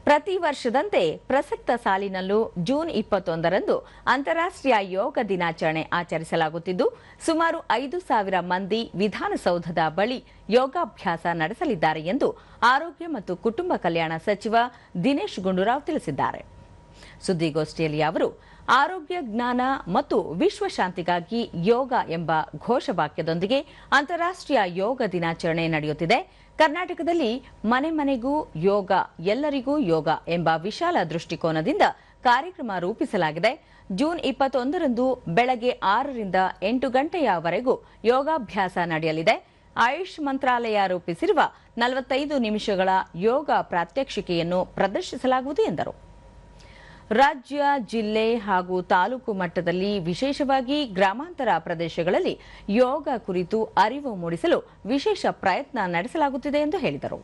ಪ್ರತಿ ವರ್ಷದಂತೆ ಪ್ರಸಕ್ತ ಸಾಲಿನಲ್ಲೂ ಜೂನ್ 21ರಂದು ಅಂತಾರಾಷ್ಟ್ರೀಯ ಯೋಗ ದಿನಾಚರಣೆ ಆಚರಿಸಲಾಗುತ್ತಿದ್ದು ಸುಮಾರು 5,000 ಮಂದಿ ವಿಧಾನಸೌಧದ ಬಳಿ ಯೋಗಾಭ್ಯಾಸ ನಡೆಸಲಿದ್ದಾರೆ ಎಂದು ಆರೋಗ್ಯ ಮತ್ತು ಕುಟುಂಬ ಕಲ್ಯಾಣ ಸಚಿವ ದಿನೇಶ್ ಗುಂಡೂರಾವ್ ತಿಳಿಸಿದ್ದಾರೆ. ಸುದ್ದಿಗೋಷ್ಠಿಯಲ್ಲಿ ಅವರು ಆರೋಗ್ಯ ಜ್ಞಾನ ಮತ್ತು ವಿಶ್ವಶಾಂತಿಗಾಗಿ ಯೋಗ ಎಂಬ ಘೋಷವಾಕ್ಯದೊಂದಿಗೆ ಅಂತಾರಾಷ್ಟ್ರೀಯ ಯೋಗ ದಿನಾಚರಣೆ ನಡೆಯುತ್ತಿದೆ. ಕರ್ನಾಟಕದಲ್ಲಿ ಮನೆ ಮನೆಗೂ ಯೋಗ ಎಲ್ಲರಿಗೂ ಯೋಗ ಎಂಬ ವಿಶಾಲ ದೃಷ್ಟಿಕೋನದಿಂದ ಕಾರ್ಯಕ್ರಮ ರೂಪಿಸಲಾಗಿದೆ. ಜೂನ್ 21ರಂದು ಬೆಳಗ್ಗೆ 6ರಿಂದ 8 ಗಂಟೆಯವರೆಗೂ ಯೋಗಾಭ್ಯಾಸ ನಡೆಯಲಿದೆ. ಆಯುಷ್ ಮಂತ್ರಾಲಯ ರೂಪಿಸಿರುವ 45 ನಿಮಿಷಗಳ ಯೋಗ ಪ್ರಾತ್ಯಕ್ಷಿಕೆಯನ್ನು ಪ್ರದರ್ಶಿಸಲಾಗುವುದು ಎಂದರು. ರಾಜ್ಯ, ಜಿಲ್ಲೆ ಹಾಗೂ ತಾಲೂಕು ಮಟ್ಟದಲ್ಲಿ ವಿಶೇಷವಾಗಿ ಗ್ರಾಮಾಂತರ ಪ್ರದೇಶಗಳಲ್ಲಿ ಯೋಗ ಕುರಿತು ಅರಿವು ಮೂಡಿಸಲು ವಿಶೇಷ ಪ್ರಯತ್ನ ನಡೆಸಲಾಗುತ್ತಿದೆ ಎಂದು ಹೇಳಿದರು.